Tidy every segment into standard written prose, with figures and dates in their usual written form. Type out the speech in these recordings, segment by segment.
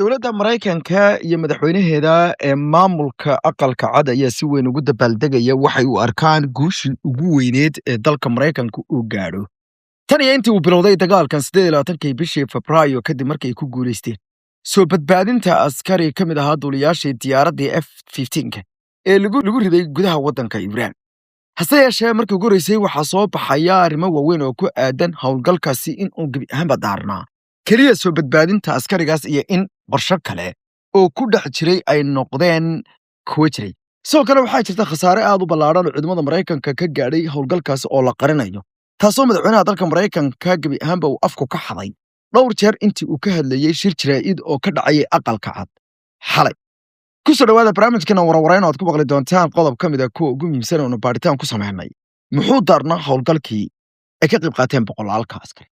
Dowladda Maraykanka iyo madaxweynaheeda ee maamulka aqalka cad ayaa si weyn ugu dabaaldegaya waxay u arkaan guushii ugu weyneed ee dalka Maraykanka uu gaadho. Tan iyo intii uu bilowday dagaalkan 28 bishii Febraayo kadib markii ay ku guuleysteen soo badbaadinta askari ka mid ahaa duuliyaashii diyaaraddii F-15 ee lagu riday gudaha waddanka Iiraan. Hase yeeshee markii ugu horreysay waxaa soo baxaya arrimo waaweyn oo ku aadan howlgalkaasi in uu gebi ahaanba daarnaa keliya soo badbaadinta askarigaas iyo in qorshe kale oo ku dhex jiray ay noqdeen kuwo jiray. Sidoo kale waxaa jirta khasaare aad u ballaaran oo ciidamada Maraykanka ka gaadhay howlgalkaasi oo la qarinayo, taasoo madaxweynaha dalka Maraykanka gebi ahaanba uu afku ka xaday dhowr jeer intii uu ka hadlayay shir jaraa'id oo ka dhacayay aqalka cad xalay. ku soo dhawaada barnaamijkana warwareyn oo aad ku maqli doontaan qodob ka mid ah kuwa ugu muhiimsan oo baaritaan ku sameynay muxuu daarnaa howlgalkii ay ka qayb qaateen boqolaalka askari.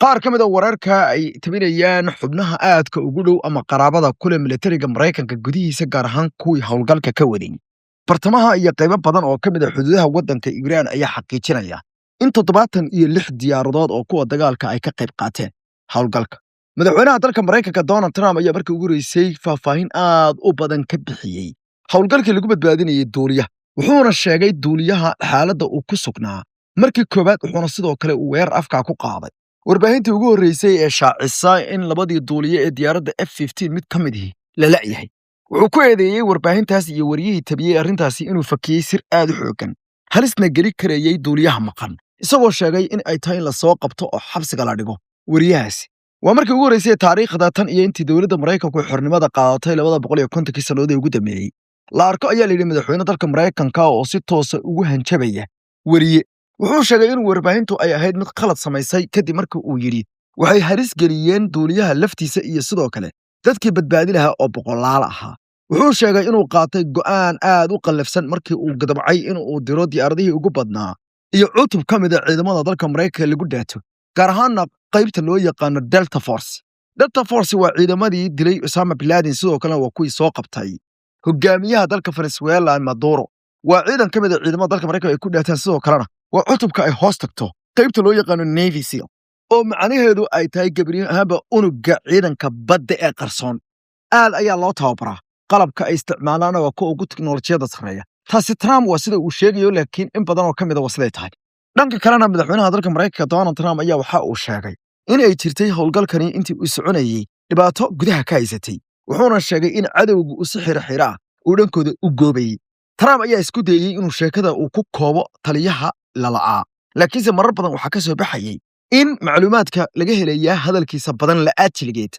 qaar ka mid ah wararka ay tabinayaan xubnaha aadka ugu dhow ama qaraabada kule militariga Maraykanka gudihiisa gaar ahaan kuwii howlgalka ka waday bartamaha iyo qaybo badan oo ka mid ah xuduudaha waddanka Iiraan ayaa xaqiijinaya in 76 diyaaradood oo kuwa dagaalka ay ka qayb qaateen howlgalka. madaxweynaha dalka Maraykanka Donald Trump ayaa markii ugu horeysay faahfaahin aad u badan ka bixiyay howlgalkii lagu badbaadinayay duuliyaha, wuxuuna sheegay duuliyaha xaaladda uu ku sugnaa markii koowaad, wuxuuna sidoo kale uu weerar afka ku qaaday warbaahintii ugu horeysay ee shaacisa in labadii duuliye ee diyaaradda F-15 mid ka mid ah la la'yahay. wuxuu ku eedeeyay warbaahintaas iyo wariyihii tabiyey arrintaasi inuu fakiyey sir aad u xooggan, halisna geli karayay duuliyaha maqan, isagoo sheegay in ay tahay in la soo qabto oo xabsiga la dhigo wariyahaasi. waa markii ugu horeysay taariikhda tan iyo intii dowladda Maraykanku xornimada qaadatay 250 sanadood ugu dambeeyay la arko ayaa la yidhi madaxweyne dalka Maraykanka oo si toos ah ugu hanjabaya wariye. wuxuu sheegay in warbaahintu ay ahayd mid qalad samaysay kadib markii uu yidhi waxay halis geliyeen duuliyaha laftiisa iyo sidoo kale dadkii badbaadi lahaa oo boqolaal ahaa. wuxuu sheegay inuu qaatay go'aan aad u qallafsan markii uu gadabcay inuu diro diyaaradihii ugu badnaa iyo cutub ka mid ah ciidamada dalka Maraykanka lagu dhaato, gaar ahaanna qaybta loo yaqaano Delta Force. Delta Force waa ciidamadii dilay Osama bin Laden, sidoo kale waa kuwii soo qabtay hogaamiyaha dalka Venezuela Maduro. waa ciidan ka mid ah ciidamada dalka Maraykanka ay ku dhaataan, sidoo kalena waa cutubka ay hoos tagto qaybta loo yaqaano Navy SEAL oo macnaheedu ay tahay gabriyo ahaanba unugga ciidanka badda ee qarsoon. aad ayaa loo tababaraa, qalabka ay isticmaalaan waa kuwa ugu tiknoolajiyada sarreeya. taasi Trump waa sida uu sheegayo, laakiin in badan oo ka mid ah waa siday tahay. dhanka kalena madaxweynaha dalka Maraykanka Donald Trump ayaa waxa uu sheegay in ay jirtay howlgalkani intii uu soconayay dhibaato gudaha ka haysatay, wuxuuna sheegay in cadowgu uu si xira uu dhankooda u goobayay. Trump ayaa isku dayay inuu sheekada uu ku koobo taliyaha lala'aa, laakiinse marar badan waxaa ka soo baxayay in macluumaadka laga helaya hadalkiisa badan la'aajiligeed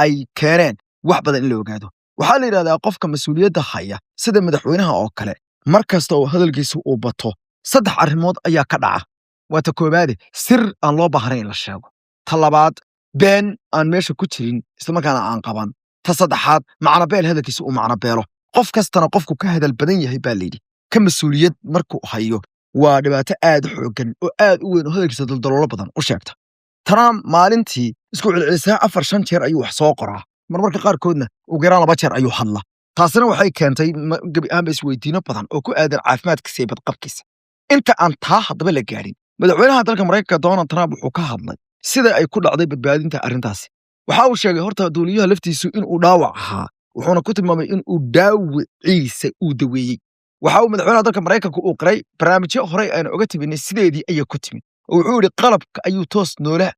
ay keeneen wax badan in la ogaado. waxaa la yidhahdaa qofka mas'uuliyadda haya sida madaxweynaha oo kale, mar kasta oo hadalkiisa uu bato 3 arrimood ayaa ka dhaca. waa ta koowaade sir aan loo baahnayn in la sheego, ta labaad been aan meesha ku jirin islamarkaana aan qaban, ta saddexaad macnabeel hadalkiisa uu macnabeelo. qof kastana qofku ka hadal badan yahay baa layidhi ka mas'uuliyad markuu hayo waa dhibaato aad u xooggan oo aad u weyn oo hadalkiisa daldaloolo badan u sheegta. Trump maalintii isku celcelisaa 4-5 jeer ayuu wax soo qoraa, marmarka qaarkoodna ugu yaraan 2 jeer ayuu hadla. taasina waxay keentay gebi ahaanba isweydiino badan oo ku aadan caafimaadkiisa iyo badqabkiisa. inta aan taa haddaba la gaadhin, madaxweynaha dalka Maraykanka Donald Trump wuxuu ka hadlay sida ay ku dhacday badbaadinta arrintaasi. waxa uu sheegay horta duuliyaha laftiisu inuu dhaawac ahaa, wuxuuna ku tilmaamay in uu dhaawiciisa uu daweeyey. waxa uu madaxweynaha dalka Maraykanka uu qiray barnaamijyo horey aan uga tibinay sideedii ayay ku timid, oo wuxuu yidhi qalabka ayuu toos noola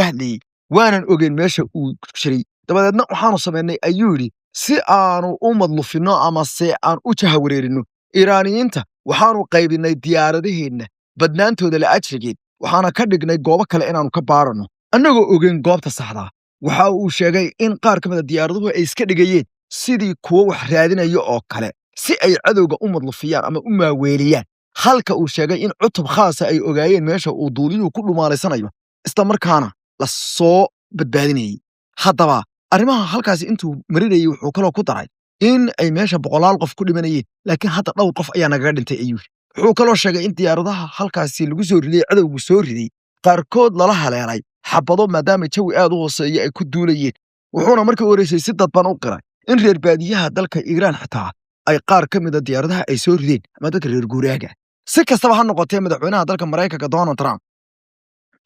hadlayey, waanan ogeyn meesha uu jiray. dabadeedna waxaanu samaynay ayuu yidhi si aanu u madlufinno ama se aan u jahawareerinno Iiraaniyiinta, waxaanu qaybinay diyaaradaheenna badnaantooda la'ajrigeed, waxaana ka dhignay goobo kale inaanu ka baarano annagoo ogeyn goobta saxda. waxa uu sheegay in qaar ka mid ah diyaaraduhu ay iska dhigayeen sidii kuwo wax raadinaya oo kale si ay cadowga u madlufiyaan ama u maaweeliyaan, halka uu sheegay in cutub khaasa ay ogaayeen meesha uu duuliyuhu ku dhumaalaysanayo isla markaana la soo badbaadinayay. haddaba arrimaha halkaasi intuu marinayay wuxuu kaloo ku daray in ay meesha boqolaal qof ku dhimanayeen, laakiin hadda dhowr qof ayaa nagaga dhintay ayuu yidhi. wuxuu kaloo sheegay in diyaaradaha halkaasi lagu soo riday cadowgu soo riday qaarkood lala haleelay xabado maadaama jawi aad u hooseeya ay ku duulayeen. wuxuuna markii horeysay si dadban u qiray in reer baadiyaha dalka Iiraan xitaa ay qaar ka mid ah diyaaradaha ay soo rideen ama dadka reer guuraaga. si kastaba ha noqotee, madaxweynaha dalka Maraykanka Donald Trump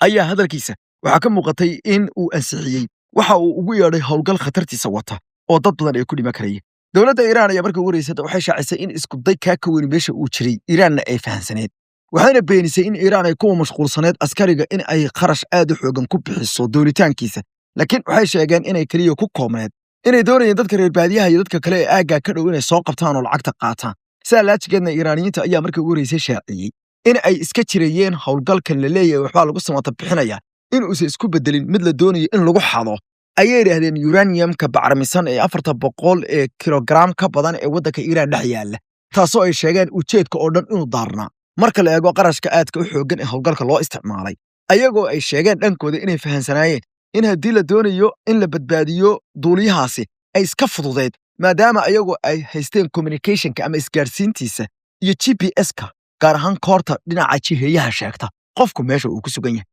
ayaa hadalkiisa waxaa ka muuqatay in uu ansixiyey waxa uu ugu yeedhay howlgal khatartiisa wata oo dad badan ay ku dhima karayeen dowladda Iiraan ayaa markii ugu horeysay waxay shaacisay in isku day ka weyn meesha uu jiray Iiraanna ay fahansaneed waxayna beenisay in Iiraan ay ku mashquulsaneed askariga in ay kharash aad u xoogan ku bixiso doolitaankiisa laakiin waxay sheegeen inay kaliya ku koobneed inay doonayeen dadka reer baadiyaha iyo dadka kale ee aagga ka dhow inay soo qabtaan oo lacagta qaataan sida laajigeedna Iiraaniyiinta ayaa markii ugu horeysay shaaciyay in ay iska jirayeen howlgalkan la leeyahay waxba lagu samata bixinaya in uu isku bedelin mid la doonayo in lagu xado ayay yiraahdeen uranium-ka bacrimisan ee 400 ee kilogram ka badan ee waddanka Iiraan dhex yaala taasoo ay sheegeen ujeedka oo dhan inuu daarnaa marka la eego qarashka aadka u xoogan ee howlgalka loo isticmaalay ayagoo ay sheegeen dhankooda inay fahansanaayeen in haddii la doonayo in la badbaadiyo duuliyahaasi ay iska fududeed maadaama ayagoo ay haysteen communicationka ama isgaarsiintiisa iyo GPS-ka gaar ahaan koorta dhinaca jiheeyaha sheegta qofku meesha uu ku sugan yahay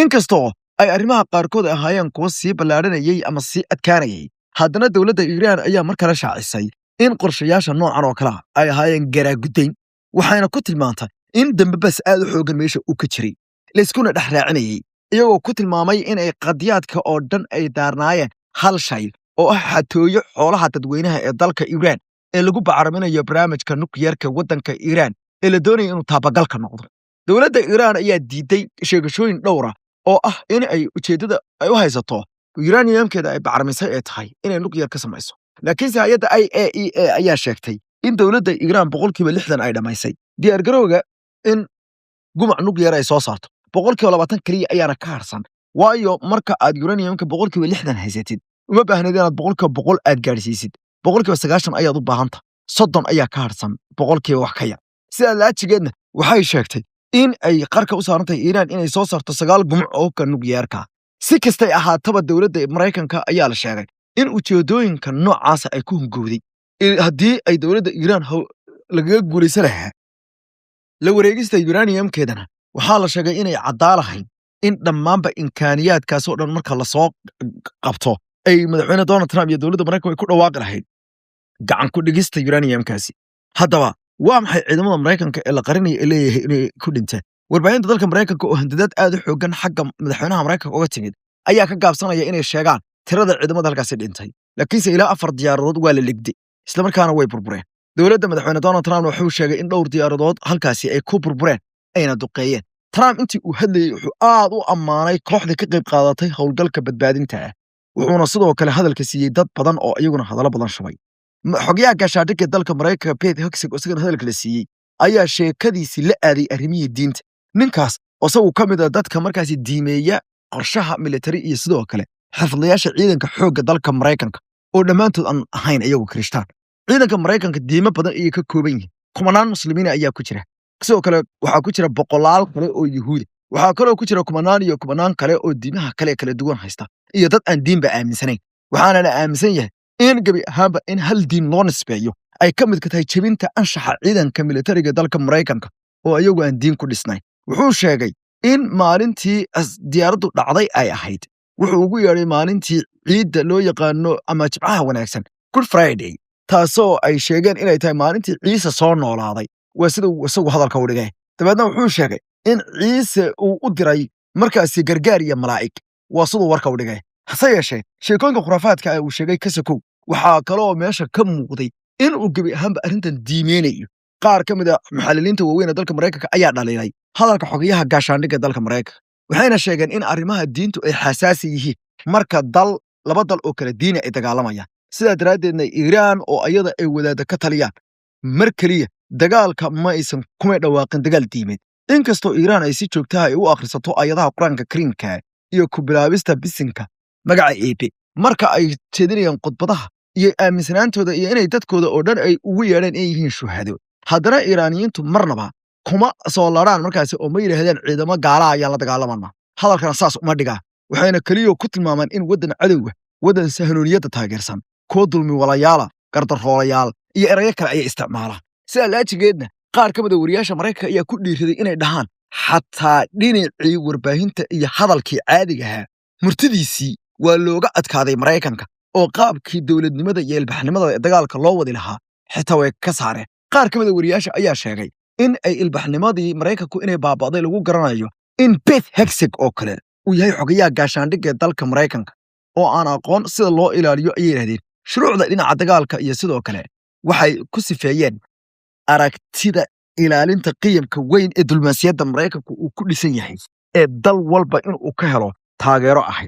inkastoo ay arrimaha qaarkood ahaayeen kuwa sii ballaaranayay ama sii adkaanayay haddana dowladda Iiraan ayaa mar kale shaacisay in qorshayaasha noocan oo kale ay ahaayeen garaagudayn waxayna ku tilmaantay in dambabas aad u xoogan meesha uu ka jiray la iskuna dhex raacinayay iyagoo ku tilmaamay in ay qadiyaadka oo dhan ay daarnaayeen hal shay oo ah xatooyo xoolaha dadweynaha ee dalka Iiraan ee lagu bacriminayo barnaamijka nukleerka waddanka Iiraan ee la doonayo inuu taabagalka noqdo dowladda Iiraan ayaa diiday sheegashooyin dhowr ah oo ah in ay ujeedada ay u haysato uranium-keeda ay bacrimisay ee tahay inay nukleer ka samayso laakiinse hay'adda IAEA ayaa sheegtay in dowladda Iiraan 60% ay dhamaysay diyaar garowga in gumac nukleer ay soo saarto 20% kaliya ayaana ka harsan waayo marka aad uranium-ka 60% haysatid uma baahnid inaad 100% aad gaarsiisid 90% ayaad u baahanta 30 ayaa ka harsan 100% wax ka yar sida laajigeedna waxay sheegtay in ay qarka u saarantay Iiraan inay soo saarto 9 gumac oo ka nukleerka si kastay ahaataba dowladda Mareykanka ayaa la sheegay in ujeedooyinka noocaas ay ku hungowday haddii ay dowladda Iiraan laga guulaysan lahaa la wareegista uranium-keedana waxaa la sheegay inay cadaalahayn in dhammaanba imkaaniyaadkaas oo dhan marka la soo qabto ay madaxweyne Donald Trump iyo dowladda Mareykanka ay ku dhawaaqi lahayd gacan ku dhigista uranium-kaasi haddaba waa maxay ciidamada Mareykanka ee la qarinaya leeyahay inay ku dhinteen warbaahinta dalka Mareykanka oo handadaad aad u xoogan xagga madaxweynaha Mareykanka uga timid ayaa ka gaabsanaya inay sheegaan tirada ciidamada halkaas dhintay laakiinse ilaa 4 diyaaradood waa la ligday isla markaana way burbureen dowladda madaxweyne Donald Trump wuxuu sheegay in dhowr diyaaradood halkaasi ay ku burbureen ayna duqeeyeen Trump intii uu hadlayay wuxuu aad u ammaanay kooxda ka qayb qaadatay howlgalka badbaadinta wuxuuna sidoo kale hadalka siiyay dad badan oo iyaguna hadallo badan shubay xogyaha gaashaandhigga dalka Mareykanka Pete Hegseth oo isagana hadalka la siiyay ayaa sheekadiisii la aaday arrimihii diinta ninkaas oo isagu ka mid ah dadka markaasi diimeeya qorshaha military iyo sidoo kale xirfadlayaasha ciidanka xoogga dalka Mareykanka oo dhammaantood aan ahayn iyagu Kirishtaan ciidanka Mareykanka diimo badan ayay ka kooban yihiin kumanaan muslimiin ayaa ku jira sidoo kale waxaa ku jira boqolaal kale oo Yuhuudi waxaa kaloo ku jira kumanaan kale oo diimaha kala duwan haysta iyo dad aan diinba aaminsanayn waxaana la aaminsan yahay in gabi ahaanba in hal diin loo nisbeeyo ay ka mid ka tahay jebinta anshaxa ciidanka militariga dalka Mareykanka oo iyagu aan diin ku dhisnayn wuxuu sheegay in maalintii diyaaraddu dhacday ay ahayd wuxuu ugu yeedhay maalintii ciidda loo yaqaano ama jimcaha wanaagsan Good Friday taasoo ay sheegeen inay tahay maalintii Ciise soo noolaaday waa sida uu isagu hadalka u dhigay dabeedna wuxuu sheegay in Ciise uu u diray markaasi gargaar iyo malaa'ig waa siduu warka u dhigay hase yeeshee sheekooyinka khuraafaadka uu sheegay ka sakow waxaa kaloo meesha ka muuqday in uu gabi ahaanba arrintan diimeynayo qaar ka mid ah maxalliliinta waaweyn ee dalka Mareykanka ayaa dhaliilay hadalka xogayaha gaashaandhigga dalka Mareykanka waxayna sheegeen in arrimaha diintu ay xasaasi yihiin marka laba dal oo kala diini ay dagaalamayaan sidaa daraaddeedna Iiraan oo ayada ay wadaada ka taliyaan mar kaliya dagaalka ma aysan kuma dhawaaqin dagaal diimeed inkastoo Iiraan ay si joogto ah ay u akhrisato ayadaha Quraanka Kariimka iyo ku bilaabista bisinka magaca Eebe marka ay jeedinayaan khudbadaha iyo aaminsanaantooda iyo inay dadkooda oo dhan ay ugu yeedheen in yihiin shuhado haddana Iiraaniyiintu marnaba kuma soo laaraan markaasi oo ma yiraahdeen ciidamo gaala ayaa la dagaalamana hadalkana saas uma dhigaa waxayna kaliya ku tilmaamaan in waddan cadowga waddan sahanooniyada taageersan koo dulmi walayaala gardaroolayaal iyo erayo kale ay isticmaalaan sida laajigeedna qaar ka mid ah wariyaasha Mareykanka ayaa ku dhiiriday inay dhahaan xataa dhinacii warbaahinta iyo hadalkii caadiga ahaa murtidiisii waa looga adkaaday Mareykanka oo qaabkii dowladnimada iyo ilbaxnimada ee dagaalka loo wadi lahaa xitaa way ka saareen qaar ka mid ah wariyaasha ayaa sheegay in ay ilbaxnimadii Mareykanku inay baaba'day lagu garanayo in Pete Hegseth oo kale uu yahay xogayaha gaashaandhigga dalka Mareykanka oo aan aqoon sida loo ilaaliyo ayay yidhahdeen shuruucda dhinaca dagaalka iyo sidoo kale waxay ku sifeeyeen aragtida ilaalinta qiyamka weyn ee diblomaasiyadda Maraykanku uu ku dhisan yahay ee dal walba inuu ka helo taageero ahayd